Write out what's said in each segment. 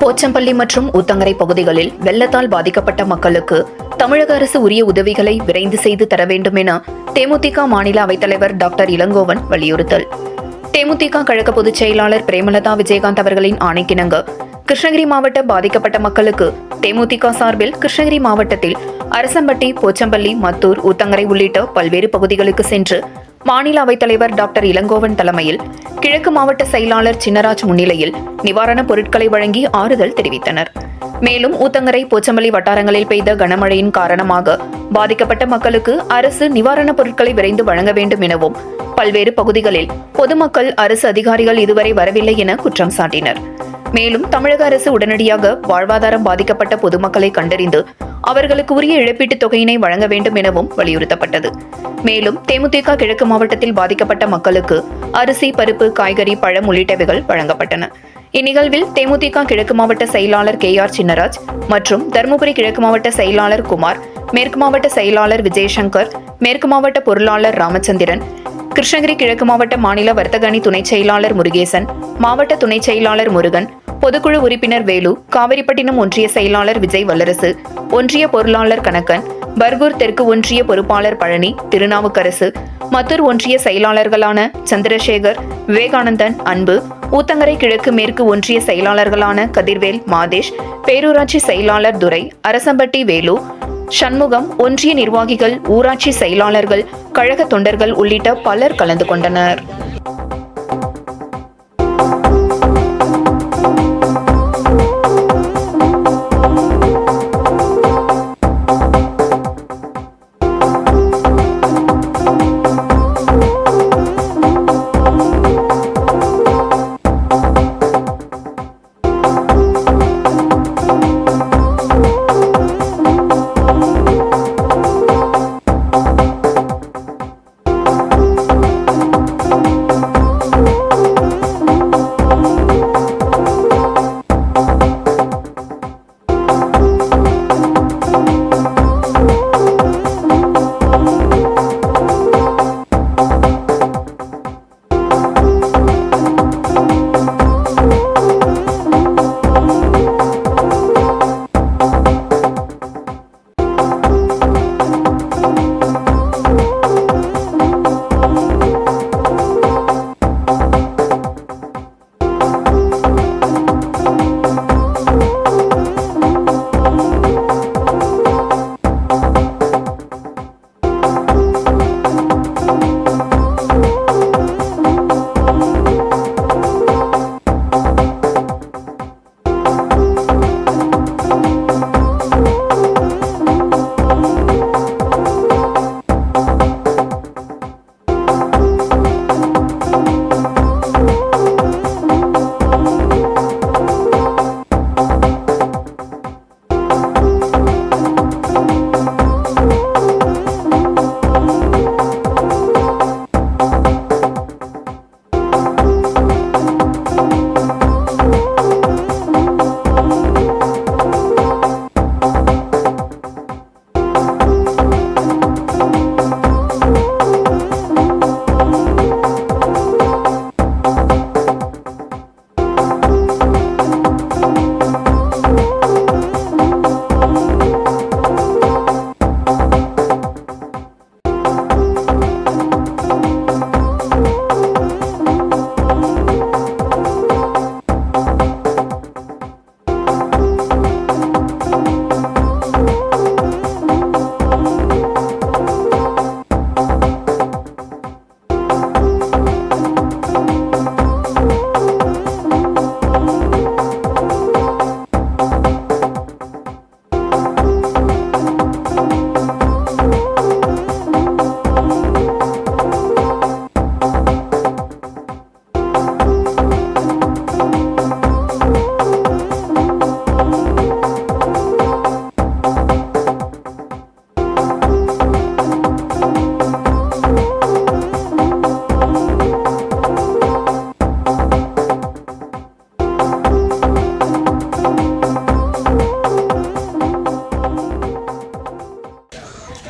போச்சம்பள்ளி மற்றும் ஊத்தங்கரை பகுதிகளில் வெள்ளத்தால் பாதிக்கப்பட்ட மக்களுக்கு தமிழக அரசு உரிய உதவிகளை விரைந்து செய்து தர வேண்டும் என தேமுதிக மாநில அவைத்தலைவர் டாக்டர் இளங்கோவன் வலியுறுத்தல். தேமுதிக கழக பொதுச் செயலாளர் பிரேமலதா விஜயகாந்த் அவர்களின் ஆணைக்கிணங்க கிருஷ்ணகிரி மாவட்ட பாதிக்கப்பட்ட மக்களுக்கு தேமுதிக சார்பில் கிருஷ்ணகிரி மாவட்டத்தில் அரசம்பட்டி, போச்சம்பள்ளி, மத்தூர், ஊத்தங்கரை உள்ளிட்ட பல்வேறு பகுதிகளுக்கு சென்று மாநில அவைத்தலைவர் டாக்டர் இளங்கோவன் தலைமையில் கிழக்கு மாவட்ட செயலாளர் சின்னராஜ் முன்னிலையில் நிவாரணப் பொருட்களை வழங்கி ஆறுதல் தெரிவித்தனர். மேலும் ஊத்தங்கரை, போச்சம்பள்ளி வட்டாரங்களில் பெய்த கனமழையின் காரணமாக பாதிக்கப்பட்ட மக்களுக்கு அரசு நிவாரணப் பொருட்களை விரைந்து வழங்க வேண்டும் எனவும், பல்வேறு பகுதிகளில் பொதுமக்கள் அரசு அதிகாரிகள் இதுவரை வரவில்லை என குற்றம் சாட்டினர். மேலும் தமிழக அரசு உடனடியாக வாழ்வாதாரம் பாதிக்கப்பட்ட பொதுமக்களை கண்டறிந்து அவர்களுக்கு உரிய இழப்பீட்டுத் தொகையினை வழங்க வேண்டும் எனவும் வலியுறுத்தப்பட்டது. மேலும் தேமுதிக கிழக்கு மாவட்டத்தில் பாதிக்கப்பட்ட மக்களுக்கு அரிசி, பருப்பு, காய்கறி, பழம் உள்ளிட்டவைகள் வழங்கப்பட்டன. இந்நிகழ்வில் தேமுதிக கிழக்கு மாவட்ட செயலாளர் KR சின்னராஜ் மற்றும் தருமபுரி கிழக்கு மாவட்ட செயலாளர் குமார், மேற்கு மாவட்ட செயலாளர் விஜயசங்கர், மேற்கு மாவட்ட பொருளாளர் ராமச்சந்திரன், கிருஷ்ணகிரி கிழக்கு மாவட்ட மாநில வர்த்தக அணி துணைச் செயலாளர் முருகேசன், மாவட்ட துணைச் செயலாளர் முருகன், பொதுக்குழு உறுப்பினர் வேலு, காவிரிப்பட்டினம் ஒன்றிய செயலாளர் விஜய் வல்லரசு, ஒன்றிய பொருளாளர் கணக்கன், பர்கூர் தெற்கு ஒன்றிய பொறுப்பாளர் பழனி, திருநாவுக்கரசு, மத்தூர் ஒன்றிய செயலாளர்களான சந்திரசேகர், விவேகானந்தன், அன்பு, ஊத்தங்கரை கிழக்கு மேற்கு ஒன்றிய செயலாளர்களான கதிர்வேல், மாதேஷ், பேரூராட்சி செயலாளர் துரை, அரசம்பட்டி வேலு, சண்முகம், ஒன்றிய நிர்வாகிகள், ஊராட்சி செயலாளர்கள், கழக தொண்டர்கள் உள்ளிட்ட பலர் கலந்து கொண்டனர்.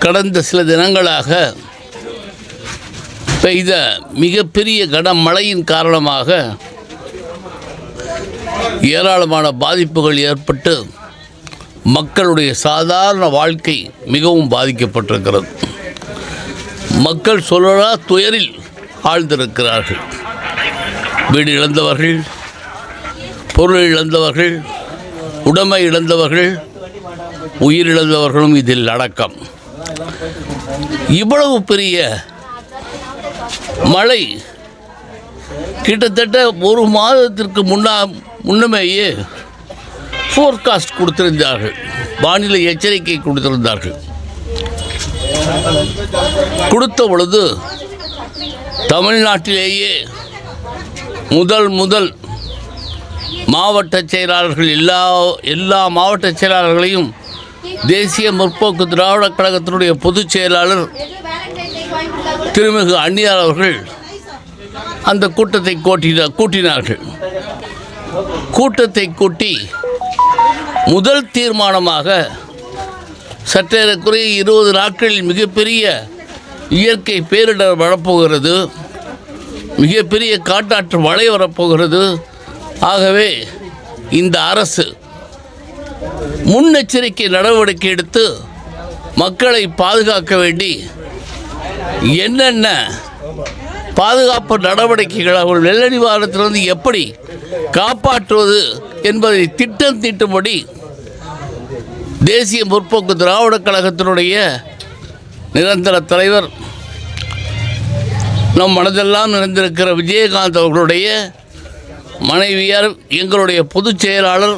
கடந்த சில தினங்களாக பெய்த மிகப்பெரிய கனமழையின் காரணமாக ஏராளமான பாதிப்புகள் ஏற்பட்டு மக்களுடைய சாதாரண வாழ்க்கை மிகவும் பாதிக்கப்பட்டிருக்கிறது. மக்கள் சொல்லா துயரில் ஆழ்ந்திருக்கிறார்கள். வீடு இழந்தவர்கள், பொருள் இழந்தவர்கள், உடைமை இழந்தவர்கள், உயிரிழந்தவர்களும் இதில் அடக்கம். இவ்வளவு பெரிய மழை கிட்டத்தட்ட ஒரு மாதத்திற்கு முன்னமேயே ஃபோர்காஸ்ட் கொடுத்திருந்தார்கள், வானிலை எச்சரிக்கை கொடுத்திருந்தார்கள். கொடுத்த பொழுது தமிழ்நாட்டிலேயே முதல் மாவட்ட செயலாளர்கள் எல்லா மாவட்ட செயலாளர்களையும் தேசிய முற்போக்கு திராவிடக் கழகத்தினுடைய பொதுச் செயலாளர் திருமிகு அந்நியார் அவர்கள் அந்த கூட்டத்தை கூட்டினார்கள். கூட்டத்தை கூட்டி முதல் தீர்மானமாக சற்றேறக்குறைய 20 நாட்களில் மிகப்பெரிய இயற்கை பேரிடர் வரப்போகிறது, மிகப்பெரிய காட்டாற்று மழை வரப்போகிறது. ஆகவே இந்த அரசு முன்னெச்சரிக்கை நடவடிக்கை எடுத்து மக்களை பாதுகாக்க வேண்டி என்னென்ன பாதுகாப்பு நடவடிக்கைகள், அவர்கள் வெள்ள நிவாரணத்திலிருந்து எப்படி காப்பாற்றுவது என்பதை திட்டம் தீட்டும்படி தேசிய முற்போக்கு திராவிடக் கழகத்தினுடைய நிரந்தர தலைவர், நம் மனதெல்லாம் நிறைந்திருக்கிற விஜயகாந்த் அவர்களுடைய மனைவியார், எங்களுடைய பொதுச் செயலாளர்,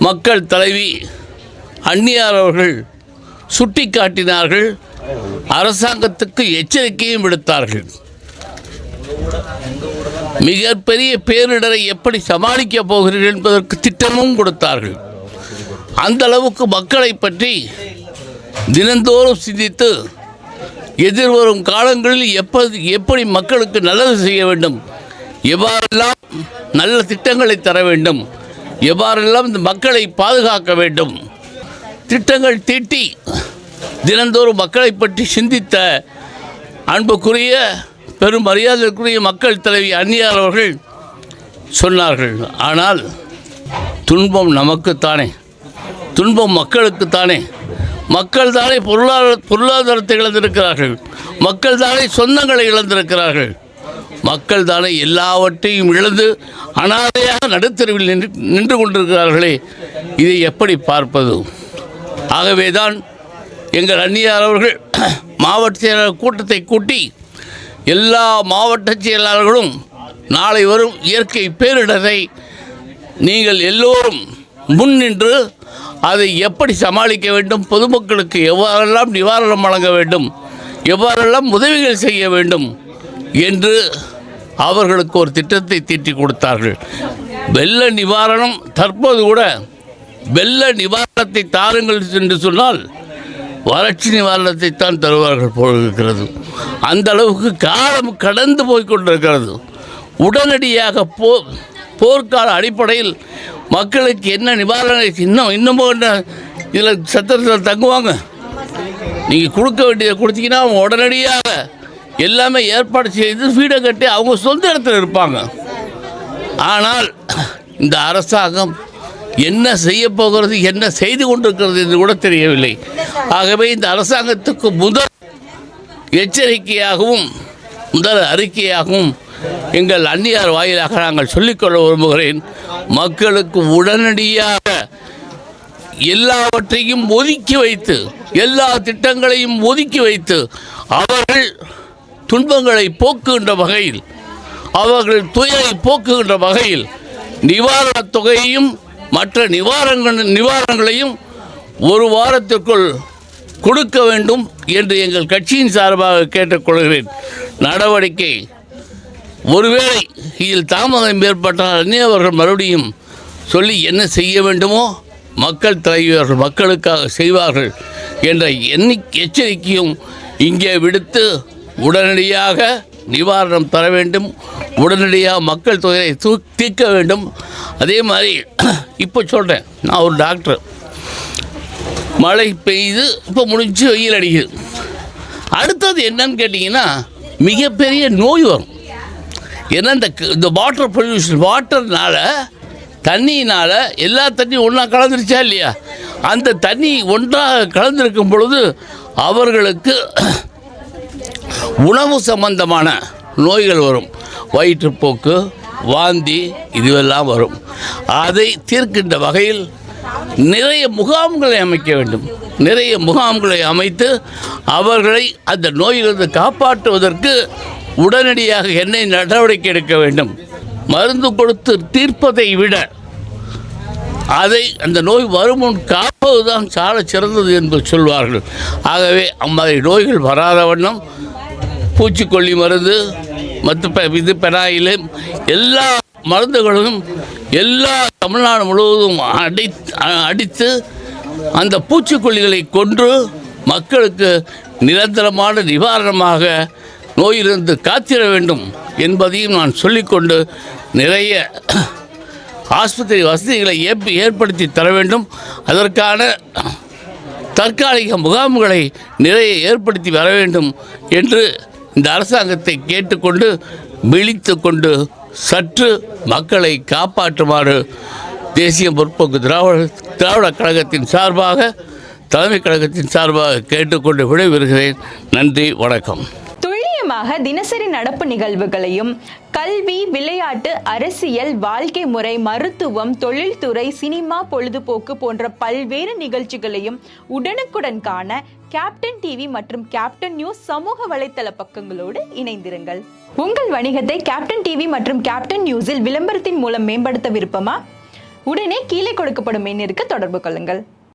மக்கள் தலைவி அந்நியார் அவர்கள் சுட்டி காட்டினார்கள். அரசாங்கத்துக்கு எச்சரிக்கையும் விடுத்தார்கள். மிகப்பெரிய பேரிடரை எப்படி சமாளிக்கப் போகிறீர்கள் என்பதற்கு திட்டமும் கொடுத்தார்கள். அந்த அளவுக்கு மக்களை பற்றி தினந்தோறும் சிந்தித்து எதிர்வரும் காலங்களில் எப்படி மக்களுக்கு நல்லது செய்ய வேண்டும், எவ்வாறெல்லாம் நல்ல திட்டங்களை தர வேண்டும், எவ்வாறெல்லாம் இந்த மக்களை பாதுகாக்க வேண்டும், திட்டங்கள் தீட்டி தினந்தோறும் மக்களை பற்றி சிந்தித்த அன்புக்குரிய பெரும் மரியாதைக்குரிய மக்கள் தலைவி அந்நியார் அவர்கள் சொன்னார்கள். ஆனால் துன்பம் நமக்குத்தானே, துன்பம் மக்களுக்குத்தானே. மக்கள் தானே பொருளாதாரத்தை இழந்திருக்கிறார்கள், மக்கள் தானே சொந்தங்களை இழந்திருக்கிறார்கள், மக்கள் தானே எல்லாவற்றையும் இழந்து அனாதையாக நடுத்தருவில் நின்று கொண்டிருக்கிறார்களே. இதை எப்படி பார்ப்பது? ஆகவேதான் எங்கள் அந்நியார் அவர்கள் மாவட்ட செயலாளர் கூட்டத்தை கூட்டி எல்லா மாவட்ட செயலாளர்களும் நாளை வரும் இயற்கை பேரிடரை நீங்கள் எல்லோரும் முன்னின்று அதை எப்படி சமாளிக்க வேண்டும், பொதுமக்களுக்கு எவ்வாறெல்லாம் நிவாரணம் வழங்க வேண்டும், எவ்வாறெல்லாம் உதவிகள் செய்ய வேண்டும் என்று அவர்களுக்கு ஒரு திட்டத்தை தீட்டி கொடுத்தார்கள். வெள்ள நிவாரணம் தற்போது கூட வெள்ள நிவாரணத்தை தாருங்கள் என்று சொன்னால் வறட்சி நிவாரணத்தை தான் தருவார்கள் போல் இருக்கிறது. அந்த அளவுக்கு காலம் கடந்து போய்கொண்டிருக்கிறது. உடனடியாக போர்க்கால அடிப்படையில் மக்களுக்கு என்ன நிவாரணம் இன்னமும் என்ன இதில் சத்திரத்தில் தங்குவாங்க. நீங்கள் கொடுக்க வேண்டியதை கொடுத்தீங்கன்னா அவங்க உடனடியாக எல்லாமே ஏற்பாடு செய்து வீடை கட்டி அவங்க சொந்த இடத்துல இருப்பாங்க. ஆனால் இந்த அரசாங்கம் என்ன செய்ய போகிறது, என்ன செய்து கொண்டிருக்கிறது என்று கூட தெரியவில்லை. ஆகவே இந்த அரசாங்கத்துக்கு முதல் எச்சரிக்கையாகவும் முதல் அறிக்கையாகவும் எங்கள் அந்நியார் வாயிலாக நாங்கள் சொல்லிக்கொள்ள விரும்புகிறேன். மக்களுக்கு உடனடியாக எல்லாவற்றையும் ஒதுக்கி வைத்து, எல்லா திட்டங்களையும் ஒதுக்கி வைத்து, அவர்கள் துன்பங்களை போக்குகின்ற வகையில், அவர்கள் துயரை போக்குகின்ற வகையில் நிவாரணத் தொகையையும் மற்ற நிவாரணங்களையும் ஒரு வாரத்திற்குள் கொடுக்க வேண்டும் என்று எங்கள் கட்சியின் சார்பாக கேட்டுக்கொள்கிறேன். நடவடிக்கை ஒருவேளை இதில் தாமதம் ஏற்பட்டால் அந்நியவர்கள் மறுபடியும் சொல்லி என்ன செய்ய வேண்டுமோ மக்கள் தலைவர்கள் மக்களுக்காக செய்வார்கள் என்ற எச்சரிக்கையும் இங்கே விடுத்து உடனடியாக நிவாரணம் தர வேண்டும், உடனடியாக மக்கள் தொகையை தீர்க்க வேண்டும். அதே மாதிரி இப்போ சொல்கிறேன், நான் ஒரு டாக்டர். மழை பெய்யுது, இப்போ முடிஞ்சு வெயில் அடிக்குது. அடுத்தது என்னன்னு கேட்டிங்கன்னா மிகப்பெரிய நோய் வரும். ஏன்னா இந்த வாட்டர் பொல்யூஷன், வாட்டர்னால் தண்ணியினால் எல்லா தண்ணியும் ஒன்றா கலந்துருச்சா இல்லையா? அந்த தண்ணி ஒன்றாக கலந்திருக்கும் பொழுது அவர்களுக்கு உணவு சம்பந்தமான நோய்கள் வரும். வயிற்றுப்போக்கு, வாந்தி இதுவெல்லாம் வரும். அதை தீர்க்கின்ற வகையில் நிறைய முகாம்களை அமைக்க வேண்டும். நிறைய முகாம்களை அமைத்து அவர்களை அந்த நோயிலிருந்து காப்பாற்றுவதற்கு உடனடியாக என்ன நடவடிக்கை எடுக்க வேண்டும். மருந்து கொடுத்து தீர்ப்பதை விட அதை அந்த நோய் வருமுன் காப்பது தான் சால சிறந்தது என்று சொல்வார்கள். ஆகவே அம்மாதிரி நோய்கள் வராத வண்ணம் பூச்சிக்கொல்லி மருந்து இது பெனாயில் எல்லா மருந்துகளும் எல்லா தமிழ்நாடு முழுவதும் அடித்து அந்த பூச்சிக்கொல்லிகளை கொன்று மக்களுக்கு நிரந்தரமான நிவாரணமாக நோயிலிருந்து காத்திட வேண்டும் என்பதையும் நான் சொல்லிக்கொண்டு நிறைய ஆஸ்பத்திரி வசதிகளை ஏற்படுத்தி தர வேண்டும். அதற்கான தற்காலிக முகாம்களை நிறைய ஏற்படுத்தி வர வேண்டும் என்று இந்த அரசாங்கத்தை கேட்டுக்கொண்டு விழித்து கொண்டு சற்று மக்களை காப்பாற்றுமாறு தேசிய முற்போக்கு திராவிட கழகத்தின் சார்பாக தலைமை கழகத்தின் சார்பாக கேட்டுக்கொண்டு விடைபெறுகிறேன். நன்றி, வணக்கம். தினசரி நடப்பு நிகழ்வுகளையும் கல்வி, விளையாட்டு, அரசியல், வாழ்க்கை முறை, மருத்துவம், தொழில்துறை, சினிமா, பொழுதுபோக்கு போன்ற பல்வேறு நிகழ்ச்சிகளையும் உடனுக்குடன் காண கேப்டன் டிவி மற்றும் கேப்டன் நியூஸ் சமூக வலைத்தள பக்கங்களோடு இணைந்திருங்கள். உங்கள் வணிகத்தை கேப்டன் டிவி மற்றும் கேப்டன் நியூஸில் விளம்பரத்தின் மூலம் மேம்படுத்த விருப்பமா? உடனே கீழே கொடுக்கப்படும் எண்ணிற்கு தொடர்பு கொள்ளுங்கள்.